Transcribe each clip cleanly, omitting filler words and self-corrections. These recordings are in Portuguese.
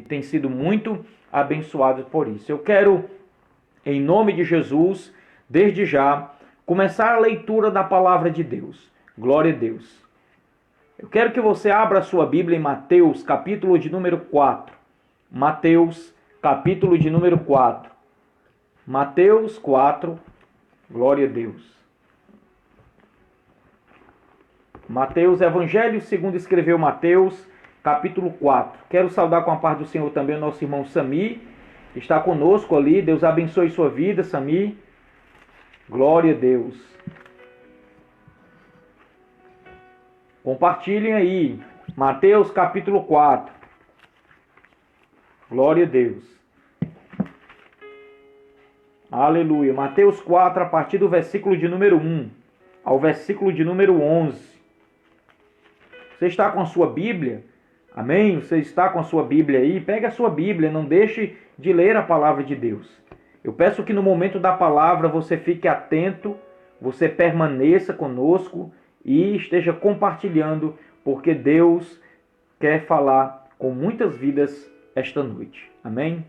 tem sido muito abençoado por isso. Eu quero, em nome de Jesus, desde já, começar a leitura da palavra de Deus. Glória a Deus. Eu quero que você abra a sua Bíblia em Mateus, capítulo de número 4. Mateus, capítulo de número 4. Mateus 4, glória a Deus. Mateus, Evangelho segundo escreveu Mateus, capítulo 4. Quero saudar com a paz do Senhor também o nosso irmão Sami, que está conosco ali. Deus abençoe sua vida, Sami. Glória a Deus. Compartilhem aí. Mateus, capítulo 4. Glória a Deus. Aleluia. Mateus 4, a partir do versículo de número 1 ao versículo de número 11. Você está com a sua Bíblia? Amém? Você está com a sua Bíblia aí? Pegue a sua Bíblia, não deixe de ler a palavra de Deus. Eu peço que no momento da palavra você fique atento, você permaneça conosco e esteja compartilhando, porque Deus quer falar com muitas vidas esta noite. Amém?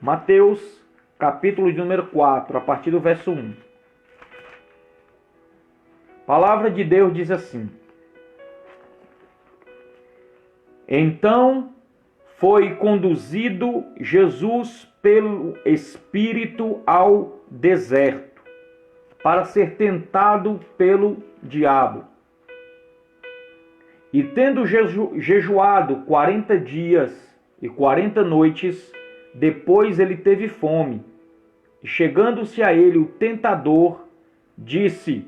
Mateus, capítulo de número 4, a partir do verso 1. A palavra de Deus diz assim: Então foi conduzido Jesus pelo Espírito ao deserto, para ser tentado pelo diabo. E tendo jejuado 40 dias e 40 noites, depois ele teve fome. E chegando-se a ele o tentador, disse: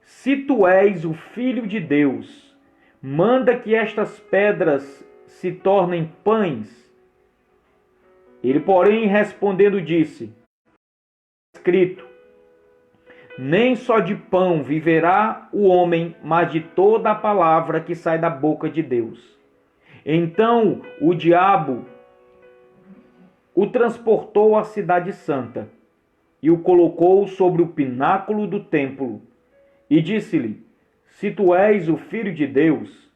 Se tu és o Filho de Deus, manda que estas pedras se tornem pães. Ele, porém, respondendo, disse: Escrito, nem só de pão viverá o homem, mas de toda a palavra que sai da boca de Deus. Então o diabo o transportou à cidade santa e o colocou sobre o pináculo do templo e disse-lhe: Se tu és o Filho de Deus,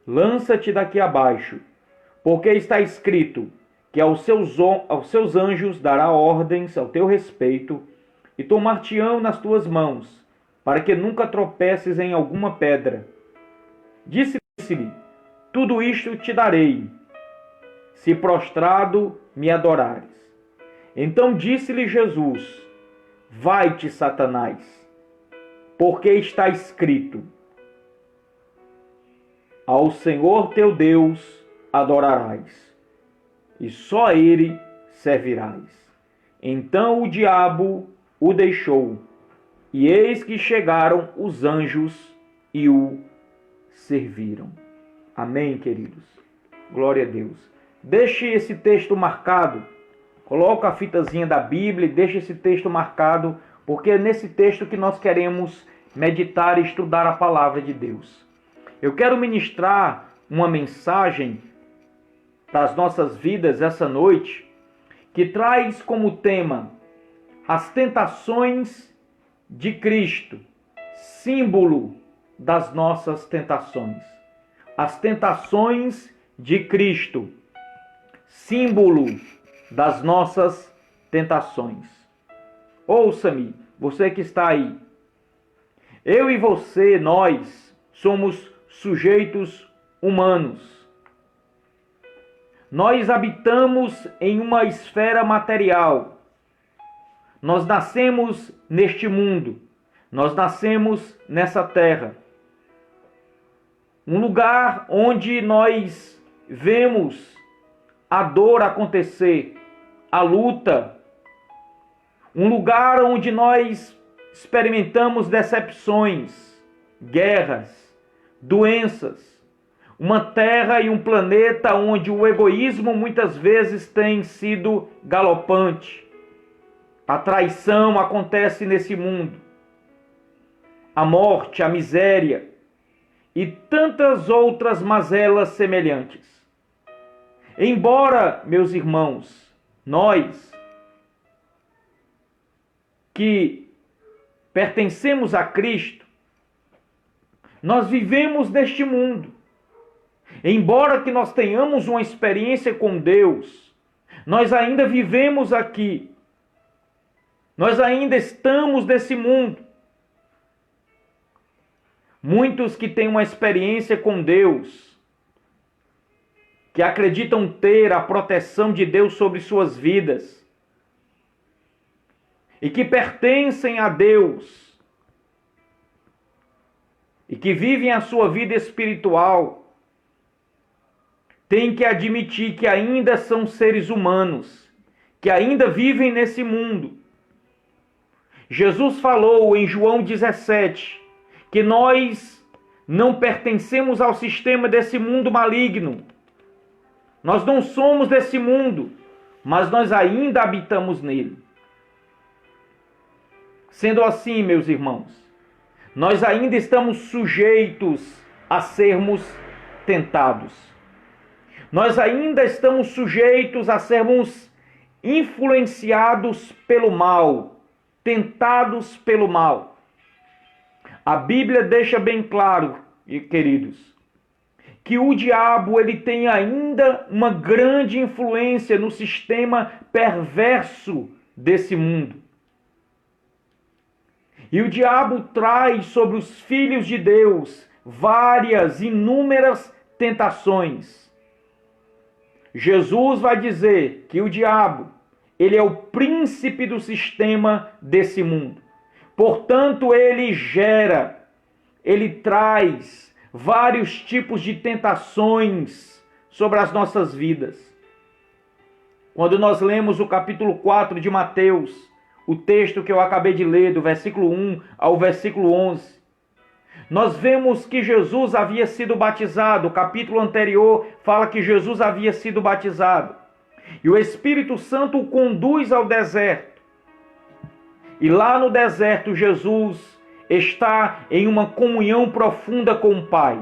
lança-te daqui abaixo, porque está escrito que aos seus anjos dará ordens ao teu respeito, e tomar-te-ão nas tuas mãos, para que nunca tropeces em alguma pedra. Disse-lhe: Tudo isto te darei, se prostrado me adorares. Então disse-lhe Jesus: Vai-te, Satanás, porque está escrito: Ao Senhor teu Deus adorarás, e só a Ele servirás. Então o diabo o deixou, e eis que chegaram os anjos e o serviram. Amém, queridos? Glória a Deus. Deixe esse texto marcado. Coloca a fitazinha da Bíblia e deixe esse texto marcado, porque é nesse texto que nós queremos meditar e estudar a palavra de Deus. Eu quero ministrar uma mensagem das nossas vidas essa noite, que traz como tema as tentações de Cristo, símbolo das nossas tentações. As tentações de Cristo, símbolo das nossas tentações. Ouça-me, você que está aí. Eu e você, nós, somos sujeitos humanos. Nós habitamos em uma esfera material. Nós nascemos neste mundo. Nós nascemos nessa terra. Um lugar onde nós vemos a dor acontecer, a luta. Um lugar onde nós experimentamos decepções, guerras, doenças. Uma terra e um planeta onde o egoísmo muitas vezes tem sido galopante. A traição acontece nesse mundo. A morte, a miséria e tantas outras mazelas semelhantes. Embora, meus irmãos, nós que pertencemos a Cristo, nós vivemos neste mundo. Embora que nós tenhamos uma experiência com Deus, nós ainda vivemos aqui. Nós ainda estamos nesse mundo. Muitos que têm uma experiência com Deus, que acreditam ter a proteção de Deus sobre suas vidas, e que pertencem a Deus, e que vivem a sua vida espiritual, têm que admitir que ainda são seres humanos, que ainda vivem nesse mundo. Jesus falou em João 17 que nós não pertencemos ao sistema desse mundo maligno. Nós não somos desse mundo, mas nós ainda habitamos nele. Sendo assim, meus irmãos, nós ainda estamos sujeitos a sermos tentados. Nós ainda estamos sujeitos a sermos influenciados pelo mal, tentados pelo mal. A Bíblia deixa bem claro, queridos, que o diabo ele tem ainda uma grande influência no sistema perverso desse mundo. E o diabo traz sobre os filhos de Deus várias, inúmeras tentações. Jesus vai dizer que o diabo, ele é o príncipe do sistema desse mundo. Portanto, ele traz vários tipos de tentações sobre as nossas vidas. Quando nós lemos o capítulo 4 de Mateus, o texto que eu acabei de ler, do versículo 1 ao versículo 11, nós vemos que Jesus havia sido batizado. O capítulo anterior fala que Jesus havia sido batizado. E o Espírito Santo o conduz ao deserto. E lá no deserto, Jesus está em uma comunhão profunda com o Pai.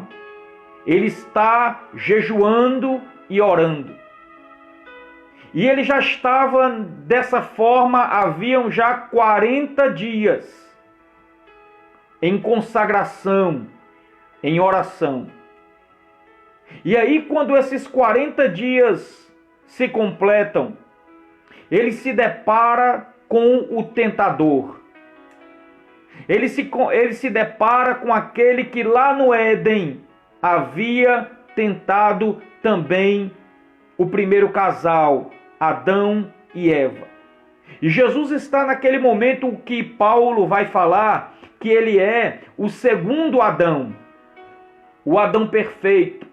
Ele está jejuando e orando. E ele já estava dessa forma, haviam já 40 dias em consagração, em oração. E aí, quando esses 40 dias se completam, ele se depara com o tentador. Ele se depara com aquele que lá no Éden havia tentado também o primeiro casal, Adão e Eva. E Jesus está naquele momento que Paulo vai falar que ele é o segundo Adão, o Adão perfeito.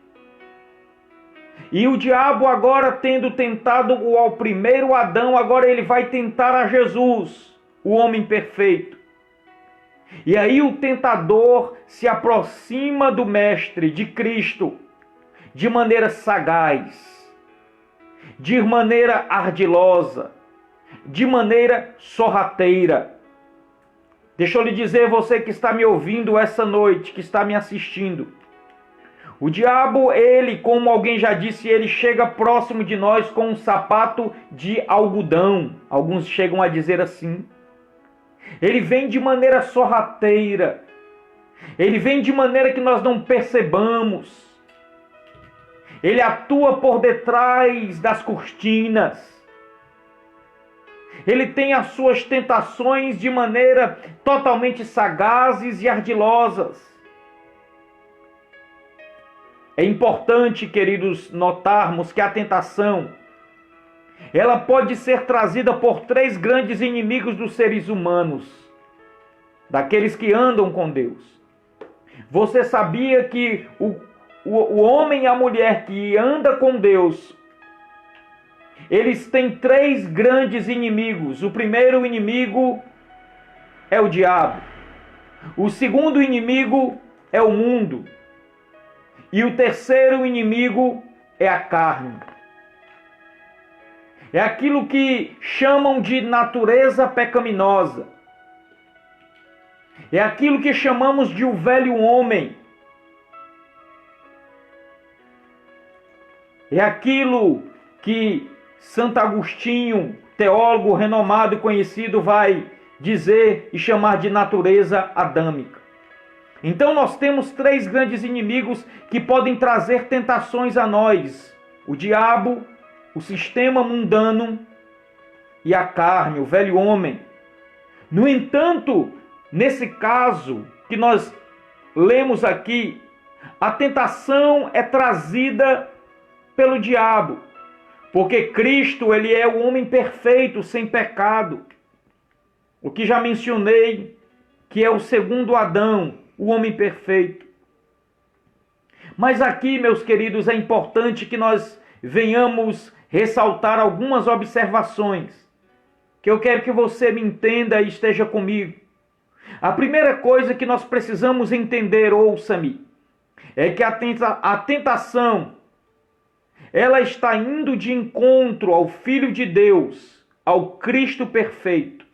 E o diabo, agora tendo tentado ao primeiro Adão, agora ele vai tentar a Jesus, o homem perfeito. E aí o tentador se aproxima do Mestre, de Cristo, de maneira sagaz, de maneira ardilosa, de maneira sorrateira. Deixa eu lhe dizer, você que está me ouvindo essa noite, que está me assistindo, o diabo, ele, como alguém já disse, ele chega próximo de nós com um sapato de algodão. Alguns chegam a dizer assim. Ele vem de maneira sorrateira. Ele vem de maneira que nós não percebamos. Ele atua por detrás das cortinas. Ele tem as suas tentações de maneira totalmente sagazes e ardilosas. É importante, queridos, notarmos que a tentação, ela pode ser trazida por três grandes inimigos dos seres humanos, daqueles que andam com Deus. Você sabia que o homem e a mulher que andam com Deus, eles têm três grandes inimigos. O primeiro inimigo é o diabo. O segundo inimigo é o mundo. E o terceiro inimigo é a carne. É aquilo que chamam de natureza pecaminosa. É aquilo que chamamos de o velho homem. É aquilo que Santo Agostinho, teólogo renomado e conhecido, vai dizer e chamar de natureza adâmica. Então nós temos três grandes inimigos que podem trazer tentações a nós: o diabo, o sistema mundano e a carne, o velho homem. No entanto, nesse caso que nós lemos aqui, a tentação é trazida pelo diabo, porque Cristo, ele é o homem perfeito, sem pecado. O que já mencionei, que é o segundo Adão, o homem perfeito. Mas aqui, meus queridos, é importante que nós venhamos ressaltar algumas observações, que eu quero que você me entenda e esteja comigo. A primeira coisa que nós precisamos entender, ouça-me, é que a tentação, ela está indo de encontro ao Filho de Deus, ao Cristo perfeito.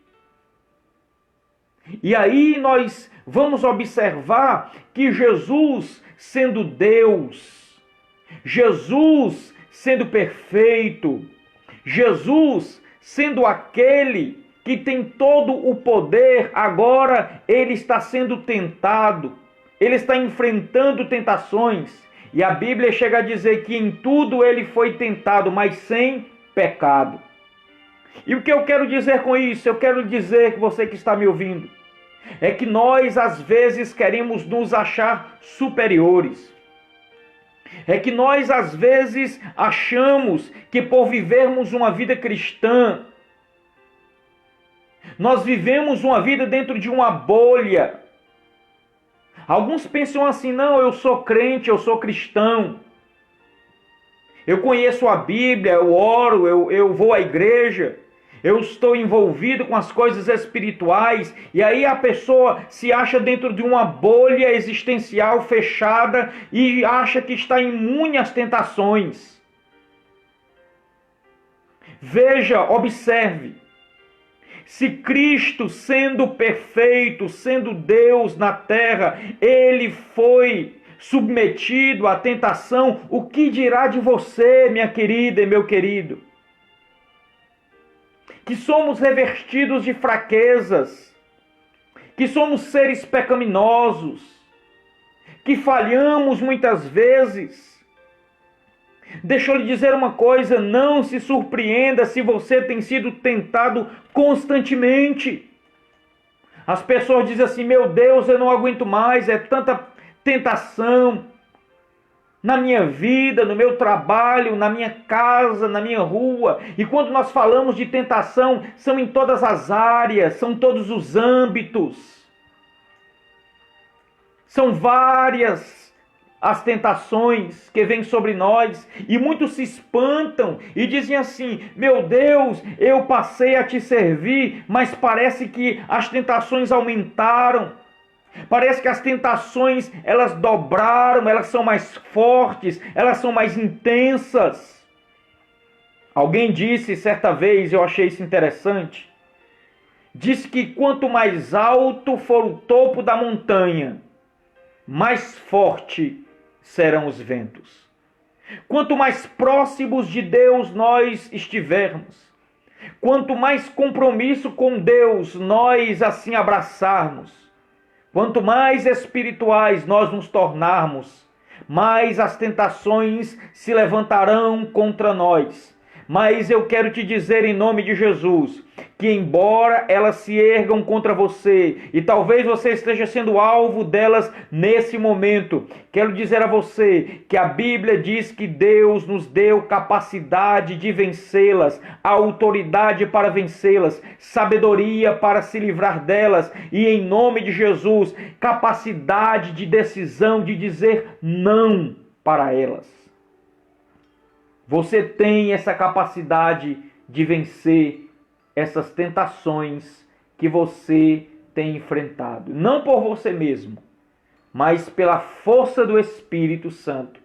E aí nós vamos observar que Jesus, sendo Deus, Jesus sendo perfeito, Jesus sendo aquele que tem todo o poder, agora ele está sendo tentado, ele está enfrentando tentações. E a Bíblia chega a dizer que em tudo ele foi tentado, mas sem pecado. E o que eu quero dizer com isso? Eu quero dizer que você que está me ouvindo, é que nós às vezes queremos nos achar superiores. É que nós às vezes achamos que por vivermos uma vida cristã, nós vivemos uma vida dentro de uma bolha. Alguns pensam assim: não, eu sou crente, eu sou cristão, eu conheço a Bíblia, eu oro, eu vou à igreja, eu estou envolvido com as coisas espirituais. E aí a pessoa se acha dentro de uma bolha existencial fechada e acha que está imune às tentações. Veja, observe. Se Cristo, sendo perfeito, sendo Deus na terra, ele foi submetido à tentação, o que dirá de você, minha querida e meu querido? Que somos revestidos de fraquezas, que somos seres pecaminosos, que falhamos muitas vezes. Deixa eu lhe dizer uma coisa: não se surpreenda se você tem sido tentado constantemente. As pessoas dizem assim: meu Deus, eu não aguento mais, é tanta tentação na minha vida, no meu trabalho, na minha casa, na minha rua. E quando nós falamos de tentação, são em todas as áreas, são todos os âmbitos. São várias as tentações que vêm sobre nós, e muitos se espantam e dizem assim: meu Deus, eu passei a te servir, mas parece que as tentações aumentaram. Parece que as tentações, elas dobraram, elas são mais fortes, elas são mais intensas. Alguém disse certa vez, eu achei isso interessante, disse que quanto mais alto for o topo da montanha, mais forte serão os ventos. Quanto mais próximos de Deus nós estivermos, quanto mais compromisso com Deus nós assim abraçarmos, quanto mais espirituais nós nos tornarmos, mais as tentações se levantarão contra nós. Mas eu quero te dizer em nome de Jesus, que embora elas se ergam contra você, e talvez você esteja sendo alvo delas nesse momento, quero dizer a você que a Bíblia diz que Deus nos deu capacidade de vencê-las, autoridade para vencê-las, sabedoria para se livrar delas, e em nome de Jesus, capacidade de decisão de dizer não para elas. Você tem essa capacidade de vencer essas tentações que você tem enfrentado. Não por você mesmo, mas pela força do Espírito Santo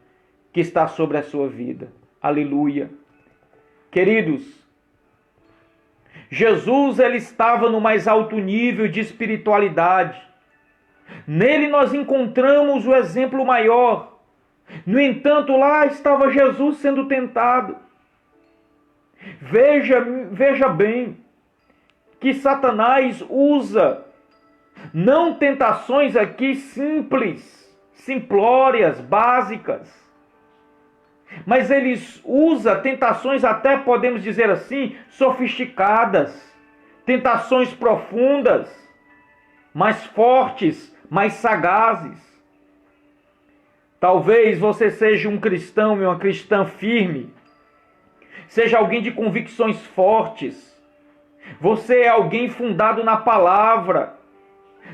que está sobre a sua vida. Aleluia. Queridos, Jesus, ele estava no mais alto nível de espiritualidade. Nele nós encontramos o exemplo maior. No entanto, lá estava Jesus sendo tentado. Veja bem que Satanás usa Não tentações aqui simples, simplórias, básicas. Mas ele usa tentações até, podemos dizer assim, sofisticadas. Tentações profundas, mais fortes, mais sagazes. Talvez você seja um cristão e uma cristã firme. Seja alguém de convicções fortes. Você é alguém fundado na palavra.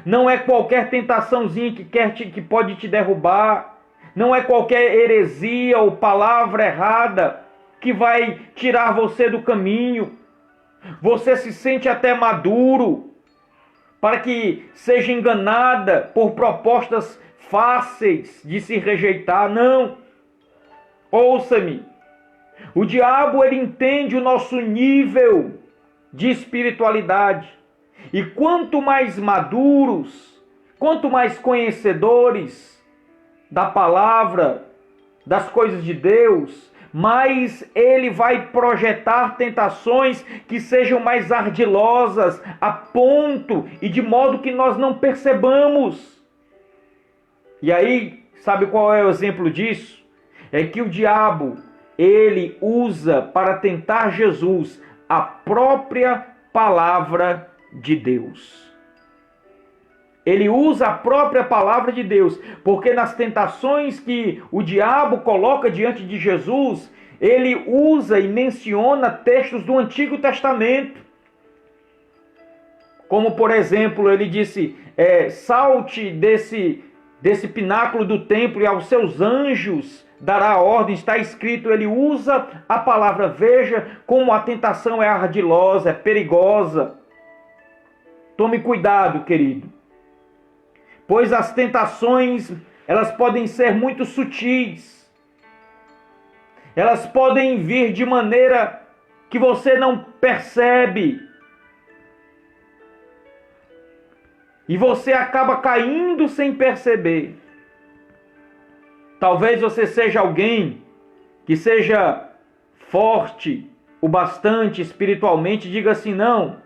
Não é qualquer tentaçãozinha que pode te derrubar. Não é qualquer heresia ou palavra errada que vai tirar você do caminho. Você se sente até maduro para que seja enganada por propostas fáceis de se rejeitar. Não. Ouça-me. O diabo, ele entende o nosso nível de espiritualidade. E quanto mais maduros, quanto mais conhecedores da palavra, das coisas de Deus, mais ele vai projetar tentações que sejam mais ardilosas, a ponto e de modo que nós não percebamos. E aí, sabe qual é o exemplo disso? É que o diabo, ele usa para tentar Jesus a própria palavra de Deus. Ele usa a própria palavra de Deus, porque nas tentações que o diabo coloca diante de Jesus, ele usa e menciona textos do Antigo Testamento. Como, por exemplo, ele disse, salte desse pináculo do templo e aos seus anjos dará ordem. Está escrito, ele usa a palavra. Veja como a tentação é ardilosa, é perigosa. Tome cuidado, querido. Pois as tentações, elas podem ser muito sutis. Elas podem vir de maneira que você não percebe. E você acaba caindo sem perceber. Talvez você seja alguém que seja forte o bastante espiritualmente, diga assim, não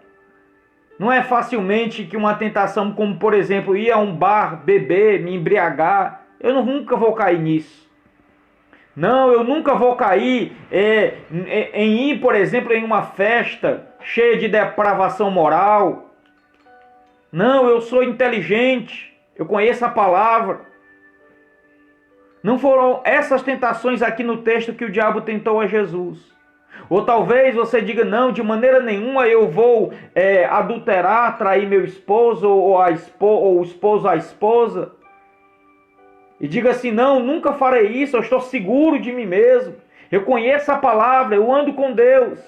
é facilmente que uma tentação como, por exemplo, ir a um bar, beber, me embriagar, eu nunca vou cair nisso. Não, eu nunca vou cair em ir, por exemplo, em uma festa cheia de depravação moral. Não, eu sou inteligente, eu conheço a palavra. Não foram essas tentações aqui no texto que o diabo tentou a Jesus. Ou talvez você diga, não, de maneira nenhuma eu vou adulterar, trair meu esposo ou o esposo a esposa. E diga assim, não, nunca farei isso, eu estou seguro de mim mesmo. Eu conheço a palavra, eu ando com Deus.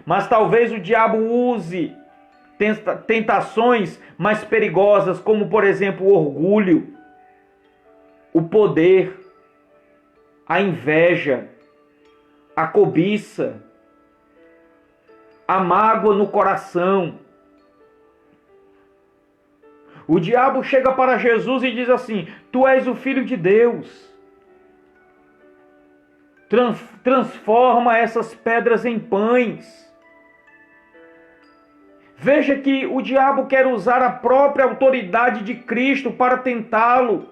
Mas talvez o diabo use tentações mais perigosas, como por exemplo o orgulho, o poder, a inveja, a cobiça, a mágoa no coração. O diabo chega para Jesus e diz assim, tu és o Filho de Deus. Transforma essas pedras em pães. Veja que o diabo quer usar a própria autoridade de Cristo para tentá-lo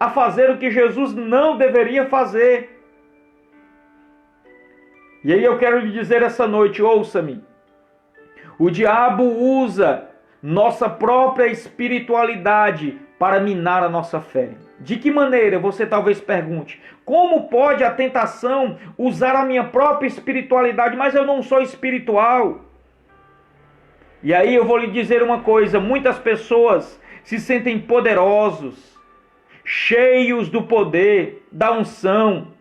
a fazer o que Jesus não deveria fazer. E aí eu quero lhe dizer essa noite, ouça-me. O diabo usa nossa própria espiritualidade para minar a nossa fé. De que maneira? Você talvez pergunte. Como pode a tentação usar a minha própria espiritualidade? Mas eu não sou espiritual. E aí eu vou lhe dizer uma coisa. Muitas pessoas se sentem poderosos, cheios do poder, da unção.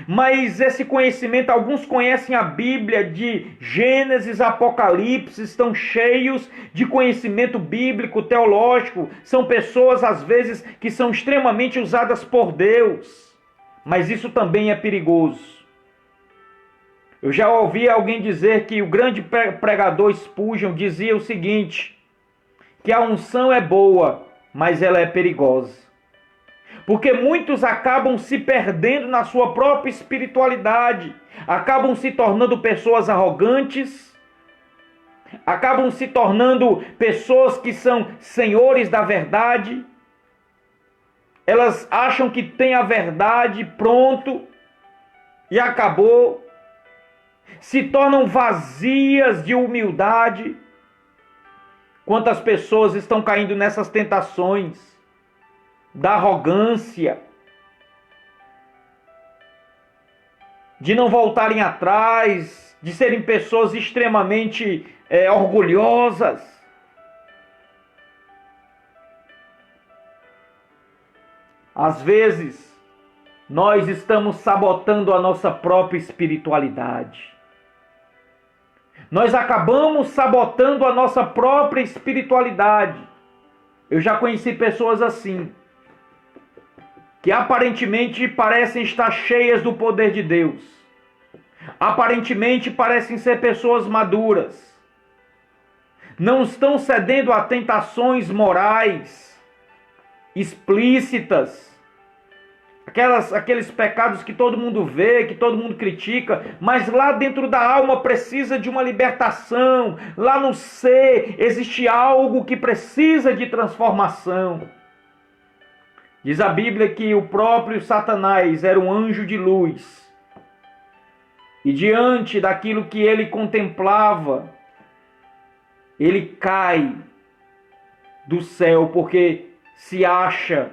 Mas esse conhecimento, alguns conhecem a Bíblia de Gênesis, Apocalipse, estão cheios de conhecimento bíblico, teológico. São pessoas, às vezes, que são extremamente usadas por Deus. Mas isso também é perigoso. Eu já ouvi alguém dizer que o grande pregador Spurgeon dizia o seguinte, que a unção é boa, mas ela é perigosa. Porque muitos acabam se perdendo na sua própria espiritualidade, acabam se tornando pessoas arrogantes, acabam se tornando pessoas que são senhores da verdade. Elas acham que têm a verdade, pronto, e acabou. Se tornam vazias de humildade. Quantas pessoas estão caindo nessas tentações da arrogância, de não voltarem atrás, de serem pessoas extremamente orgulhosas. Às vezes, nós estamos sabotando a nossa própria espiritualidade. Nós acabamos sabotando a nossa própria espiritualidade. Eu já conheci pessoas assim, que aparentemente parecem estar cheias do poder de Deus. Aparentemente parecem ser pessoas maduras. Não estão cedendo a tentações morais explícitas. Aqueles pecados que todo mundo vê, que todo mundo critica, mas lá dentro da alma precisa de uma libertação. Lá no ser existe algo que precisa de transformação. Diz a Bíblia que o próprio Satanás era um anjo de luz. E diante daquilo que ele contemplava, ele cai do céu porque se acha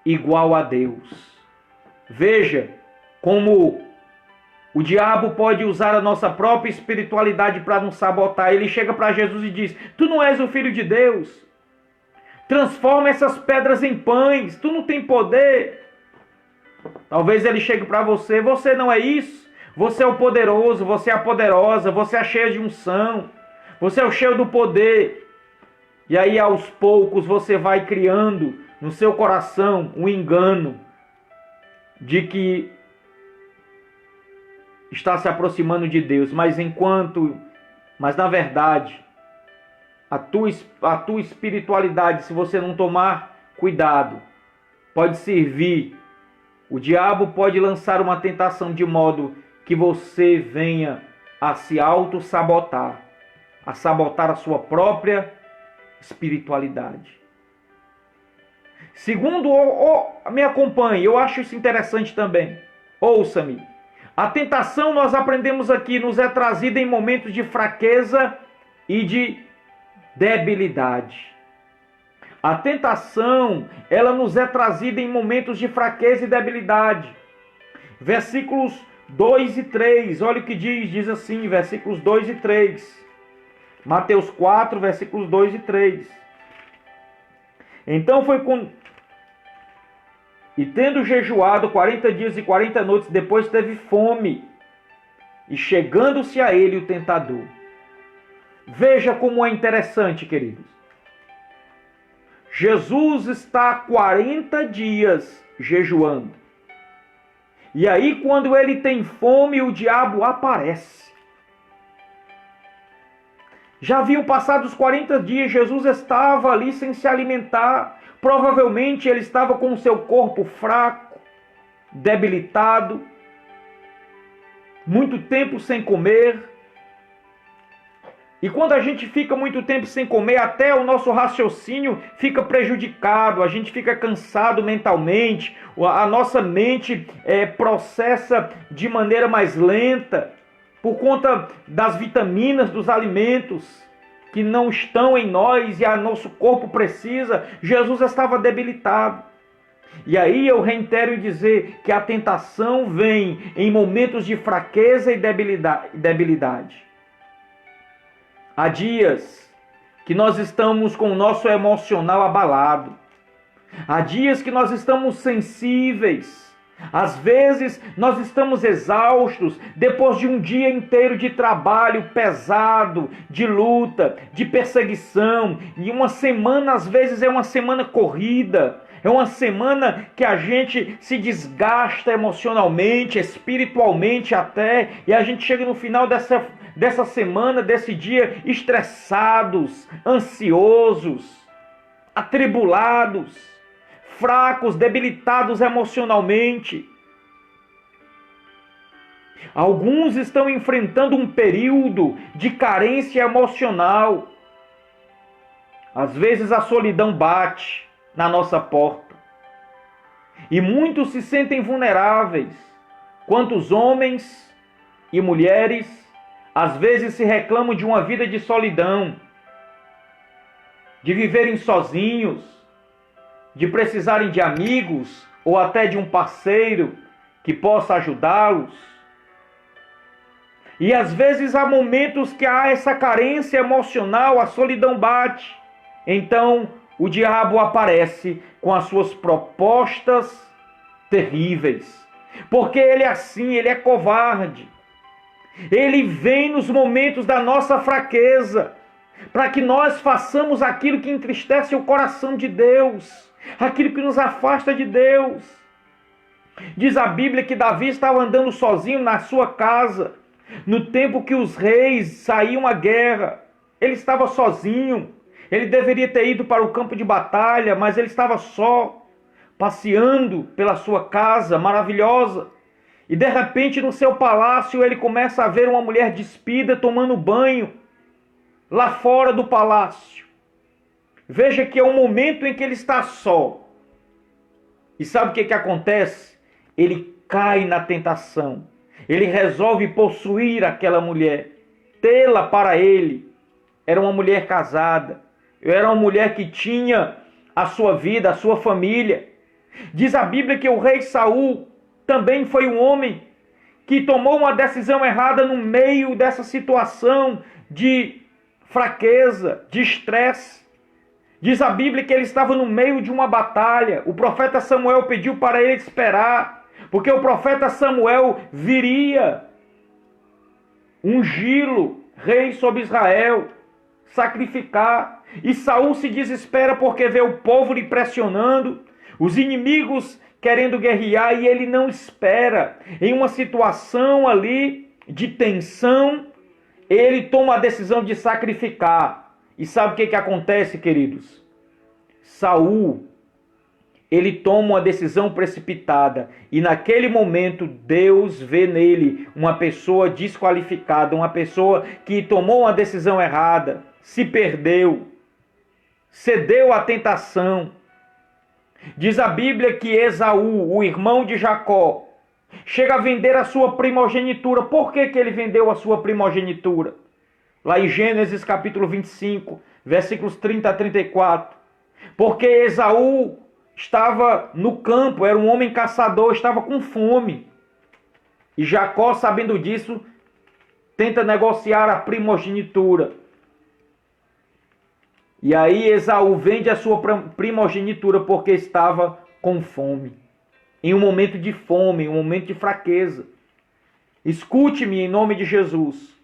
igual a Deus. Veja como o diabo pode usar a nossa própria espiritualidade para nos sabotar. Ele chega para Jesus e diz: tu não és o Filho de Deus. Transforma essas pedras em pães. Tu não tem poder. Talvez ele chegue para você: você não é isso. Você é o poderoso, você é a poderosa, você é a cheia de unção. Você é o cheio do poder. E aí aos poucos você vai criando no seu coração um engano de que está se aproximando de Deus, mas na verdade, a tua espiritualidade, se você não tomar cuidado, pode servir. O diabo pode lançar uma tentação de modo que você venha a se auto-sabotar, a sabotar a sua própria espiritualidade. Segundo, me acompanhe, eu acho isso interessante também. Ouça-me. A tentação, nós aprendemos aqui, nos é trazida em momentos de fraqueza e de debilidade. A tentação, ela nos é trazida em momentos de fraqueza e debilidade. Versículos 2 e 3, olha o que diz assim, versículos 2 e 3. Mateus 4, versículos 2 e 3. Então foi E tendo jejuado 40 dias e 40 noites, depois teve fome. E chegando-se a ele o tentador. Veja como é interessante, queridos. Jesus está 40 dias jejuando. E aí, quando ele tem fome, o diabo aparece. Já haviam passado os 40 dias, Jesus estava ali sem se alimentar. Provavelmente ele estava com o seu corpo fraco, debilitado, muito tempo sem comer. E quando a gente fica muito tempo sem comer, até o nosso raciocínio fica prejudicado, a gente fica cansado mentalmente, a nossa mente processa de maneira mais lenta, por conta das vitaminas dos alimentos que não estão em nós e o nosso corpo precisa. Jesus estava debilitado. E aí eu reitero em dizer que a tentação vem em momentos de fraqueza e debilidade. Há dias que nós estamos com o nosso emocional abalado. Há dias que nós estamos sensíveis. Às vezes nós estamos exaustos depois de um dia inteiro de trabalho pesado, de luta, de perseguição. E uma semana às vezes é uma semana corrida. É uma semana que a gente se desgasta emocionalmente, espiritualmente até. E a gente chega no final dessa semana, desse dia, estressados, ansiosos, atribulados, fracos, debilitados emocionalmente. Alguns estão enfrentando um período de carência emocional. Às vezes a solidão bate na nossa porta. E muitos se sentem vulneráveis. Quantos homens e mulheres às vezes se reclamam de uma vida de solidão, de viverem sozinhos, de precisarem de amigos ou até de um parceiro que possa ajudá-los. E às vezes há momentos que há essa carência emocional, a solidão bate. Então o diabo aparece com as suas propostas terríveis. Porque ele é assim, ele é covarde. Ele vem nos momentos da nossa fraqueza, para que nós façamos aquilo que entristece o coração de Deus, aquilo que nos afasta de Deus. Diz a Bíblia que Davi estava andando sozinho na sua casa, no tempo que os reis saíam à guerra. Ele estava sozinho. Ele deveria ter ido para o campo de batalha, mas ele estava só, passeando pela sua casa maravilhosa. E de repente no seu palácio ele começa a ver uma mulher despida tomando banho lá fora do palácio. Veja que é um momento em que ele está só. E sabe o que acontece? Ele cai na tentação. Ele resolve possuir aquela mulher, tê-la para ele. Era uma mulher casada. Era uma mulher que tinha a sua vida, a sua família. Diz a Bíblia que o rei Saul também foi um homem que tomou uma decisão errada no meio dessa situação de fraqueza, de estresse. Diz a Bíblia que ele estava no meio de uma batalha. O profeta Samuel pediu para ele esperar, porque o profeta Samuel viria ungí-lo rei sobre Israel, sacrificar. E Saul se desespera porque vê o povo lhe pressionando, os inimigos querendo guerrear, e ele não espera. Em uma situação ali de tensão, ele toma a decisão de sacrificar. E sabe o que acontece, queridos? Saul, ele toma uma decisão precipitada. E naquele momento, Deus vê nele uma pessoa desqualificada, uma pessoa que tomou uma decisão errada, se perdeu, cedeu à tentação. Diz a Bíblia que Esaú, o irmão de Jacó, chega a vender a sua primogenitura. Por que ele vendeu a sua primogenitura? Lá em Gênesis capítulo 25, versículos 30 a 34. Porque Esaú estava no campo, era um homem caçador, estava com fome. E Jacó, sabendo disso, tenta negociar a primogenitura. E aí Esaú vende a sua primogenitura porque estava com fome. Em um momento de fome, em um momento de fraqueza. Escute-me em nome de Jesus.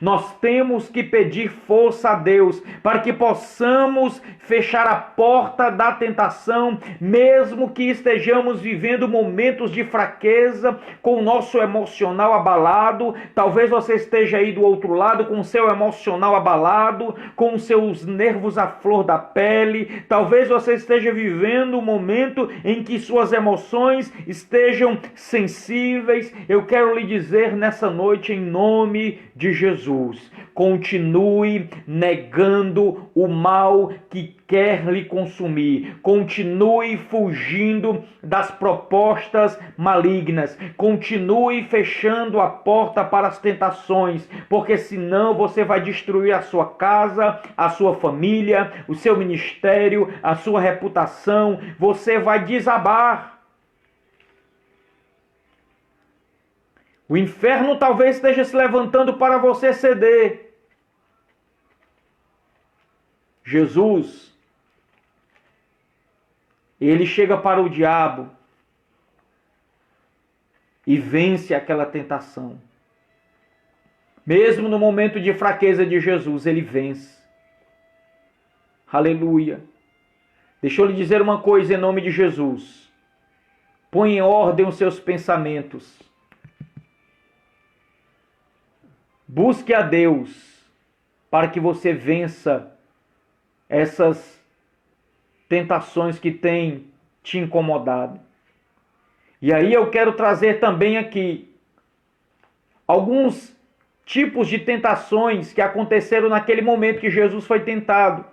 Nós temos que pedir força a Deus para que possamos fechar a porta da tentação, mesmo que estejamos vivendo momentos de fraqueza, com o nosso emocional abalado. Talvez você esteja aí do outro lado com o seu emocional abalado, com os seus nervos à flor da pele. Talvez você esteja vivendo um momento em que suas emoções estejam sensíveis. Eu quero lhe dizer nessa noite, em nome de Jesus, continue negando o mal que quer lhe consumir. Continue fugindo das propostas malignas. Continue fechando a porta para as tentações, porque senão você vai destruir a sua casa, a sua família, o seu ministério, a sua reputação. Você vai desabar. O inferno talvez esteja se levantando para você ceder. Jesus, ele chega para o diabo e vence aquela tentação. Mesmo no momento de fraqueza de Jesus, ele vence. Aleluia. Deixa eu lhe dizer uma coisa em nome de Jesus. Põe em ordem os seus pensamentos. Busque a Deus para que você vença essas tentações que têm te incomodado. E aí eu quero trazer também aqui alguns tipos de tentações que aconteceram naquele momento que Jesus foi tentado.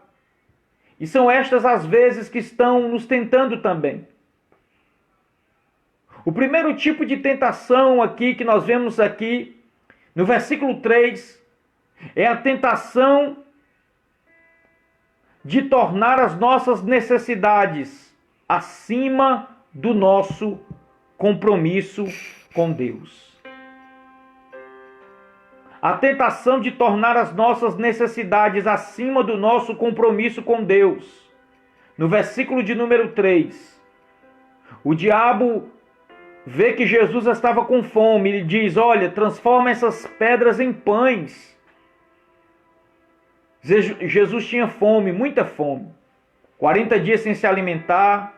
E são estas as vezes que estão nos tentando também. O primeiro tipo de tentação aqui que nós vemos aqui no versículo 3 é a tentação de tornar as nossas necessidades acima do nosso compromisso com Deus. A tentação de tornar as nossas necessidades acima do nosso compromisso com Deus. No versículo de número 3, o diabo vê que Jesus estava com fome. Ele diz: olha, transforma essas pedras em pães. Jesus tinha fome, muita fome. 40 dias sem se alimentar.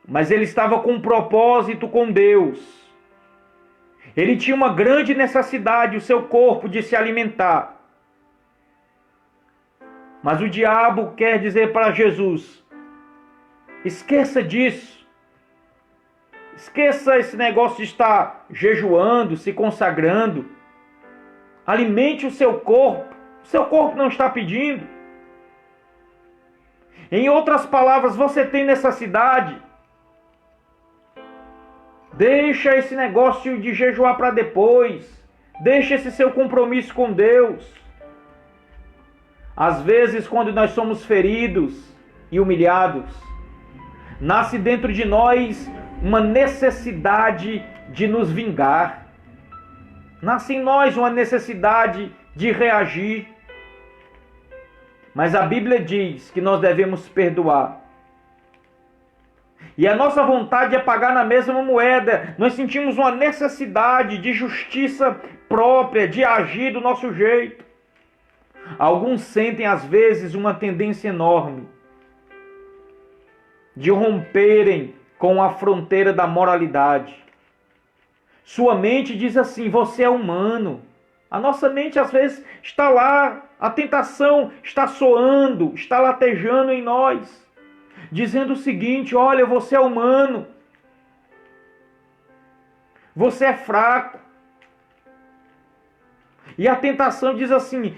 Mas ele estava com um propósito com Deus. Ele tinha uma grande necessidade, o seu corpo, de se alimentar. Mas o diabo quer dizer para Jesus: esqueça disso. Esqueça esse negócio de estar jejuando, se consagrando. Alimente o seu corpo. O seu corpo não está pedindo. Em outras palavras, você tem necessidade. Deixa esse negócio de jejuar para depois. Deixa esse seu compromisso com Deus. Às vezes, quando nós somos feridos e humilhados, nasce dentro de nós uma necessidade de nos vingar. Nasce em nós uma necessidade de reagir. Mas a Bíblia diz que nós devemos perdoar. E a nossa vontade é pagar na mesma moeda. Nós sentimos uma necessidade de justiça própria, de agir do nosso jeito. Alguns sentem às vezes uma tendência enorme de romperem com a fronteira da moralidade. Sua mente diz assim: você é humano. A nossa mente às vezes está lá, a tentação está soando, está latejando em nós, dizendo o seguinte: olha, você é humano, você é fraco. E a tentação diz assim,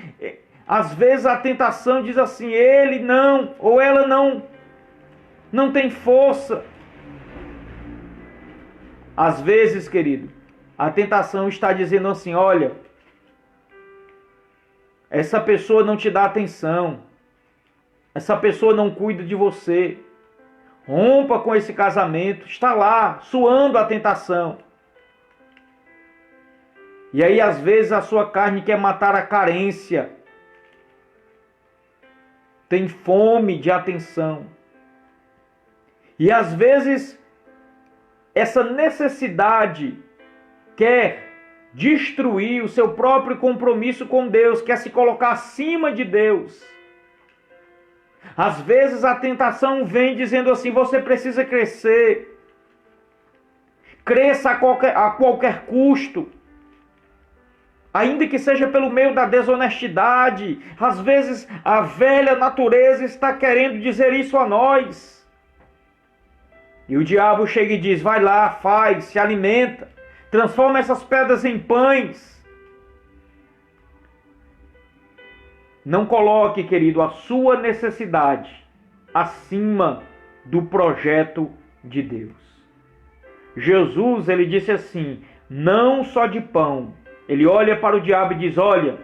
às vezes a tentação diz assim: ele não, ou ela não tem força. Às vezes, querido, a tentação está dizendo assim: olha, essa pessoa não te dá atenção, essa pessoa não cuida de você, rompa com esse casamento. Está lá, suando a tentação. E aí às vezes a sua carne quer matar a carência, tem fome de atenção. E às vezes essa necessidade quer destruir o seu próprio compromisso com Deus, quer se colocar acima de Deus. Às vezes a tentação vem dizendo assim: você precisa crescer. Cresça a qualquer custo. Ainda que seja pelo meio da desonestidade. Às vezes a velha natureza está querendo dizer isso a nós. E o diabo chega e diz: vai lá, faz, se alimenta. Transforma essas pedras em pães. Não coloque, querido, a sua necessidade acima do projeto de Deus. Jesus, ele disse assim: não só de pão. Ele olha para o diabo e diz: olha,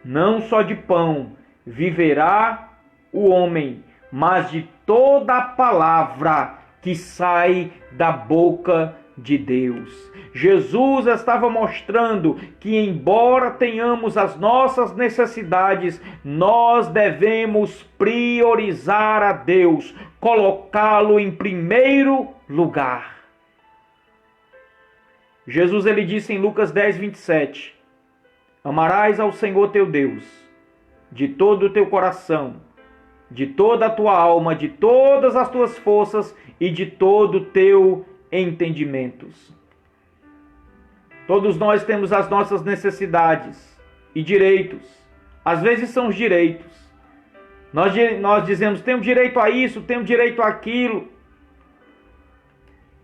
não só de pão viverá o homem, mas de toda a palavra que sai da boca de Deus. Jesus estava mostrando que, embora tenhamos as nossas necessidades, nós devemos priorizar a Deus, colocá-lo em primeiro lugar. Jesus, ele disse em Lucas 10, 27, amarás ao Senhor teu Deus de todo o teu coração, de toda a tua alma, de todas as tuas forças e de todo o teu entendimentos. Todos nós temos as nossas necessidades e direitos. Às vezes são os direitos. Nós dizemos: tenho direito a isso, tenho direito àquilo.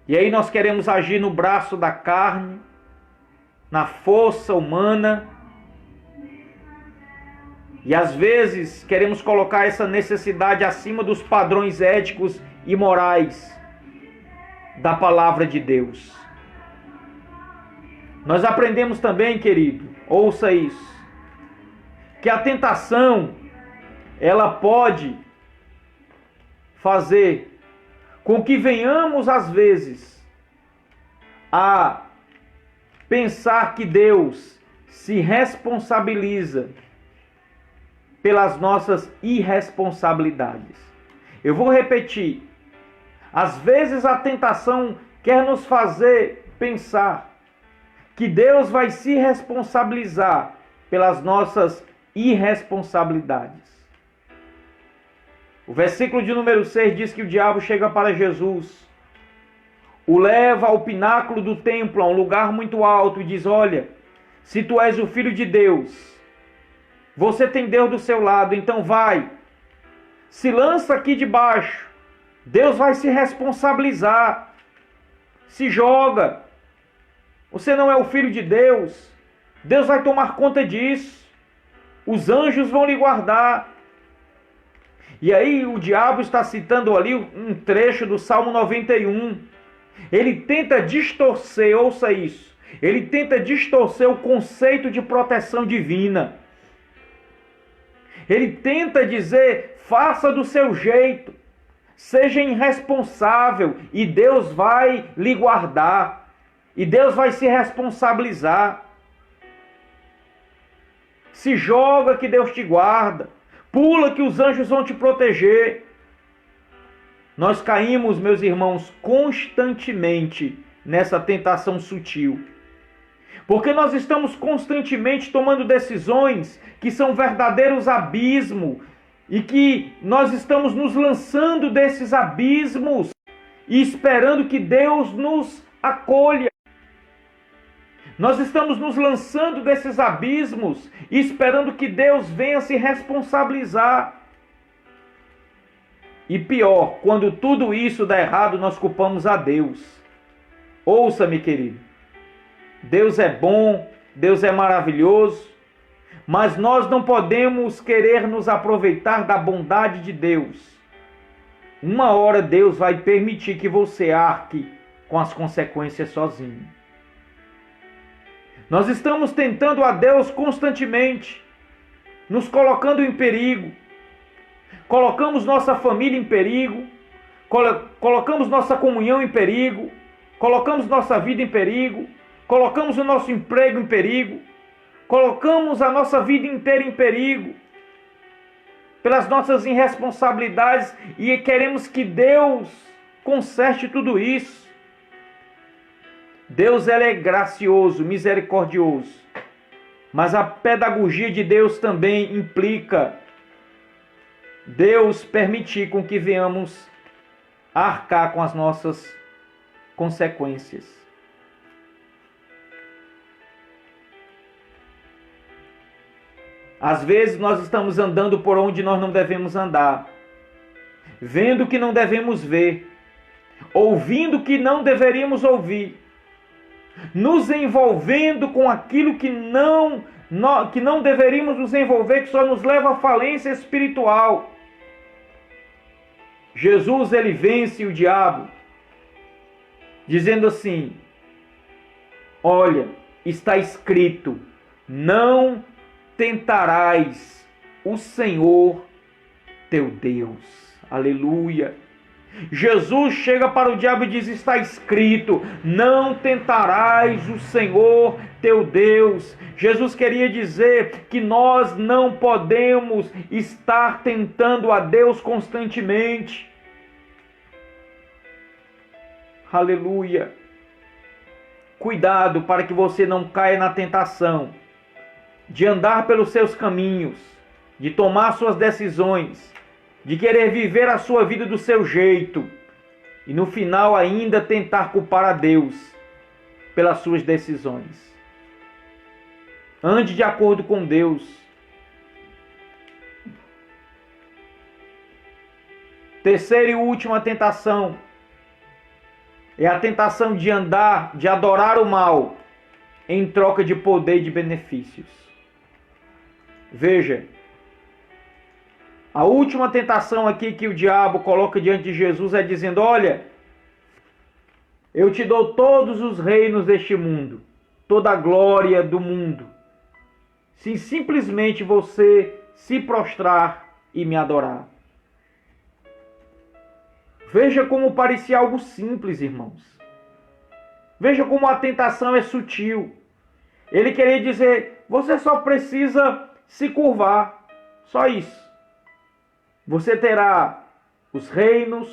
E aí nós queremos agir no braço da carne. na força humana. E às vezes queremos colocar essa necessidade acima dos padrões éticos e morais da palavra de Deus. Nós aprendemos também, querido, ouça isso, que a tentação, ela pode fazer com que venhamos às vezes a pensar que Deus se responsabiliza pelas nossas irresponsabilidades. Eu vou repetir. Às vezes a tentação quer nos fazer pensar que Deus vai se responsabilizar pelas nossas irresponsabilidades. O versículo de número 6 diz que o diabo chega para Jesus, o leva ao pináculo do templo, a um lugar muito alto, e diz: olha, se tu és o Filho de Deus, você tem Deus do seu lado, então vai, se lança aqui de baixo, Deus vai se responsabilizar, se joga, você não é o Filho de Deus, Deus vai tomar conta disso, os anjos vão lhe guardar. E aí o diabo está citando ali um trecho do Salmo 91, ele tenta distorcer, ouça isso, ele tenta distorcer o conceito de proteção divina. Ele tenta dizer: faça do seu jeito, seja irresponsável e Deus vai lhe guardar, e Deus vai se responsabilizar. Se joga que Deus te guarda, pula que os anjos vão te proteger. Nós caímos, meus irmãos, constantemente nessa tentação sutil. Porque nós estamos constantemente tomando decisões que são verdadeiros abismos e que nós estamos nos lançando desses abismos e esperando que Deus nos acolha. Nós estamos nos lançando desses abismos e esperando que Deus venha se responsabilizar. E pior, quando tudo isso dá errado, nós culpamos a Deus. Ouça-me, querido. Deus é bom, Deus é maravilhoso, mas nós não podemos querer nos aproveitar da bondade de Deus. Uma hora Deus vai permitir que você arque com as consequências sozinho. Nós estamos tentando a Deus constantemente, nos colocando em perigo. Colocamos nossa família em perigo, colocamos nossa comunhão em perigo, colocamos nossa vida em perigo, colocamos o nosso emprego em perigo, colocamos a nossa vida inteira em perigo, pelas nossas irresponsabilidades, e queremos que Deus conserte tudo isso. Deus, ele é gracioso, misericordioso, mas a pedagogia de Deus também implica Deus permitir com que venhamos a arcar com as nossas consequências. Às vezes nós estamos andando por onde nós não devemos andar, vendo o que não devemos ver, ouvindo o que não deveríamos ouvir, nos envolvendo com aquilo que não deveríamos nos envolver, que só nos leva à falência espiritual. Jesus, ele vence o diabo, dizendo assim: olha, está escrito, não tentarás o Senhor teu Deus. Aleluia. Jesus chega para o diabo e diz: está escrito, não tentarás o Senhor teu Deus. Jesus queria dizer que nós não podemos estar tentando a Deus constantemente. Aleluia. Cuidado para que você não caia na tentação de andar pelos seus caminhos, de tomar suas decisões, de querer viver a sua vida do seu jeito e no final ainda tentar culpar a Deus pelas suas decisões. Ande de acordo com Deus. Terceira e última tentação é a tentação de adorar o mal em troca de poder e de benefícios. Veja, a última tentação aqui que o diabo coloca diante de Jesus é dizendo: olha, eu te dou todos os reinos deste mundo, toda a glória do mundo, se simplesmente você se prostrar e me adorar. Veja como parecia algo simples, irmãos. Veja como a tentação é sutil. Ele queria dizer: você só precisa se curvar, só isso. Você terá os reinos,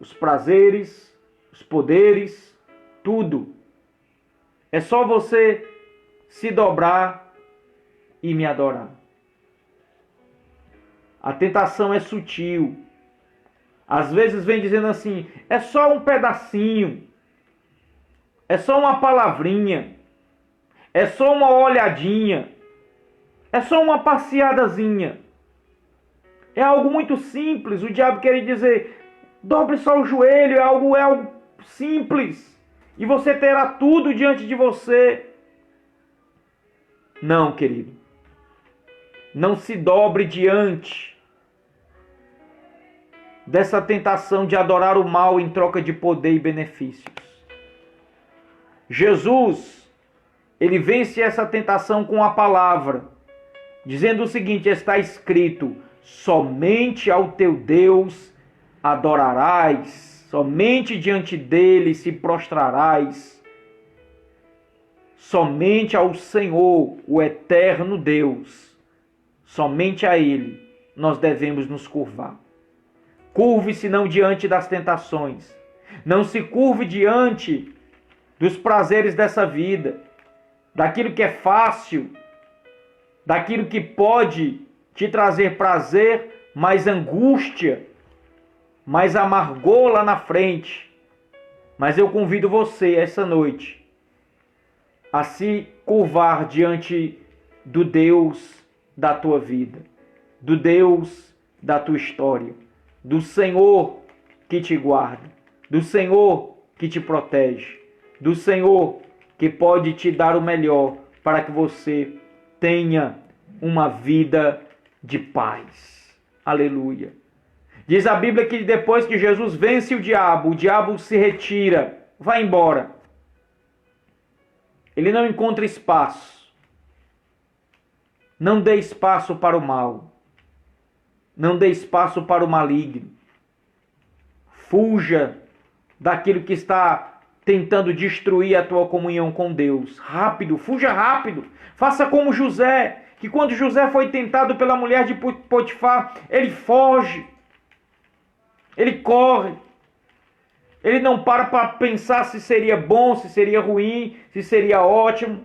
os prazeres, os poderes, tudo. É só você se dobrar e me adorar. A tentação é sutil. Às vezes vem dizendo assim: é só um pedacinho, é só uma palavrinha, é só uma olhadinha, é só uma passeadazinha. É algo muito simples. O diabo quer dizer: dobre só o joelho, é algo simples. E você terá tudo diante de você. Não, querido. Não se dobre diante dessa tentação de adorar o mal em troca de poder e benefícios. Jesus, ele vence essa tentação com a palavra, dizendo o seguinte: está escrito, somente ao teu Deus adorarás, somente diante dele se prostrarás, somente ao Senhor, o eterno Deus, somente a ele nós devemos nos curvar. Curve-se não diante das tentações, não se curve diante dos prazeres dessa vida, daquilo que é fácil, daquilo que pode te trazer prazer, mas angústia, mas amargor lá na frente. Mas eu convido você essa noite a se curvar diante do Deus da tua vida, do Deus da tua história, do Senhor que te guarda, do Senhor que te protege, do Senhor que pode te dar o melhor para que você tenha uma vida de paz. Aleluia. Diz a Bíblia que depois que Jesus vence o diabo se retira, vai embora. Ele não encontra espaço. Não dê espaço para o mal. Não dê espaço para o maligno. Fuja daquilo que está tentando destruir a tua comunhão com Deus. Rápido, fuja rápido. Faça como José, que quando José foi tentado pela mulher de Potifar, ele foge. Ele corre. Ele não para pensar se seria bom, se seria ruim, se seria ótimo,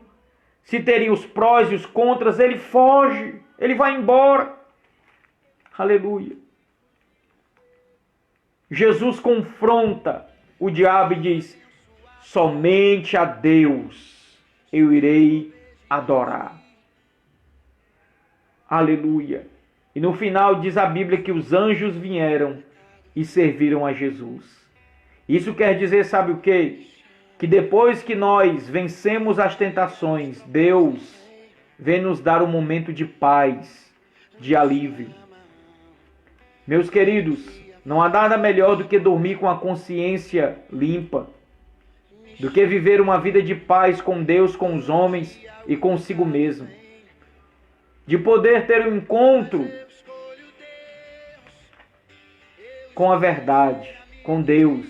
se teria os prós e os contras. Ele foge. Ele vai embora. Aleluia. Jesus confronta o diabo e diz: somente a Deus eu irei adorar. Aleluia. E no final diz a Bíblia que os anjos vieram e serviram a Jesus. Isso quer dizer, sabe o quê? Que depois que nós vencemos as tentações, Deus vem nos dar um momento de paz, de alívio. Meus queridos, não há nada melhor do que dormir com a consciência limpa, do que viver uma vida de paz com Deus, com os homens e consigo mesmo. De poder ter um encontro com a verdade, com Deus.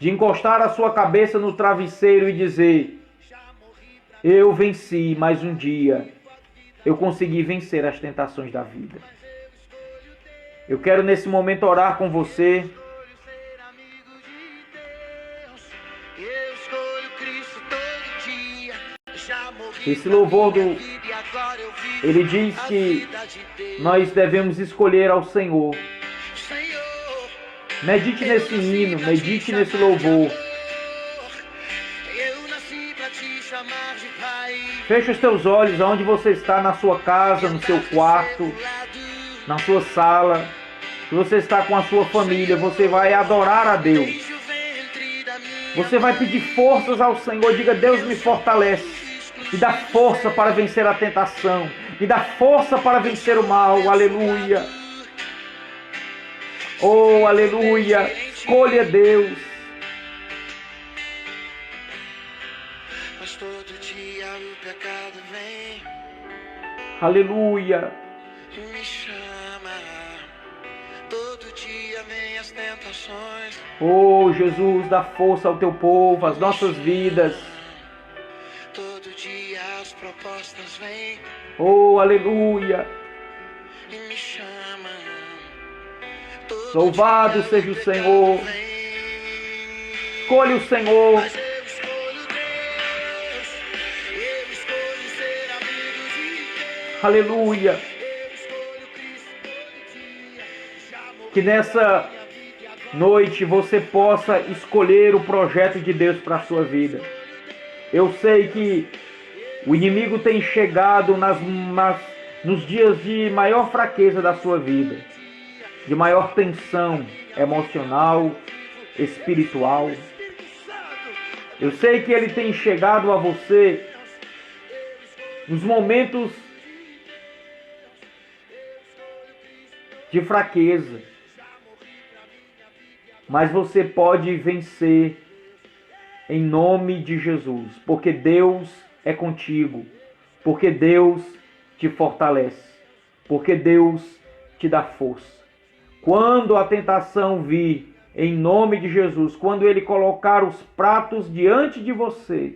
De encostar a sua cabeça no travesseiro e dizer: eu venci, mas um dia eu consegui vencer as tentações da vida. Eu quero nesse momento orar com você. Esse louvor ele diz que nós devemos escolher ao Senhor. Medite nesse hino, medite nesse louvor. Feche os teus olhos aonde você está, na sua casa, no seu quarto, na sua sala. Se você está com a sua família, você vai adorar a Deus. Você vai pedir forças ao Senhor. Diga: Deus, me fortalece. Me dá força para vencer a tentação. Me dá força para vencer o mal. Aleluia. Oh, aleluia. Escolha Deus. Mas todo dia o pecado vem. Aleluia. E me chama. Todo dia vem as tentações. Oh, Jesus, dá força ao teu povo, às nossas vidas. Todo dia as propostas vêm. Oh, aleluia. E me chama. Louvado seja o Senhor. Escolha o Senhor. Mas eu escolho Deus. Eu escolho ser amigo de Deus. Aleluia. Eu escolho Cristo todo dia. Já morri Que nessa noite você possa escolher o projeto de Deus para a sua vida. Eu sei que o inimigo tem chegado nos dias de maior fraqueza da sua vida, de maior tensão emocional, espiritual. Eu sei que ele tem chegado a você nos momentos de fraqueza, mas você pode vencer em nome de Jesus, porque Deus é contigo, porque Deus te fortalece, porque Deus te dá força. Quando a tentação vir, em nome de Jesus, quando ele colocar os pratos diante de você,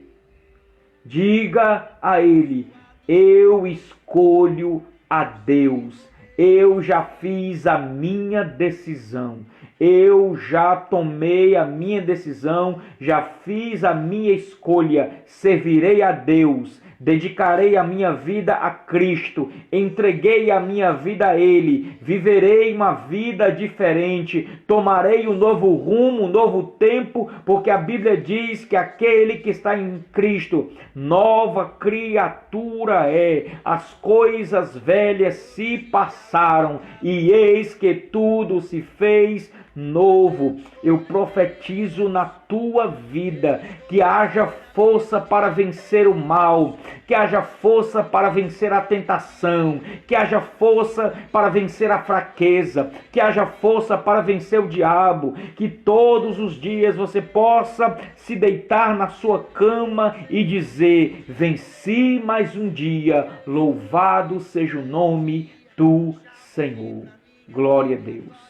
diga a ele: eu escolho a Deus, eu já fiz a minha decisão. Eu já tomei a minha decisão, já fiz a minha escolha, servirei a Deus, dedicarei a minha vida a Cristo, entreguei a minha vida a Ele, viverei uma vida diferente, tomarei um novo rumo, um novo tempo, porque a Bíblia diz que aquele que está em Cristo, nova criatura é, as coisas velhas se passaram e eis que tudo se fez novo. Eu profetizo na tua vida que haja força para vencer o mal, que haja força para vencer a tentação, que haja força para vencer a fraqueza, que haja força para vencer o diabo, que todos os dias você possa se deitar na sua cama e dizer: venci mais um dia, louvado seja o nome do Senhor. Glória a Deus.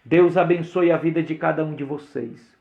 Deus abençoe a vida de cada um de vocês.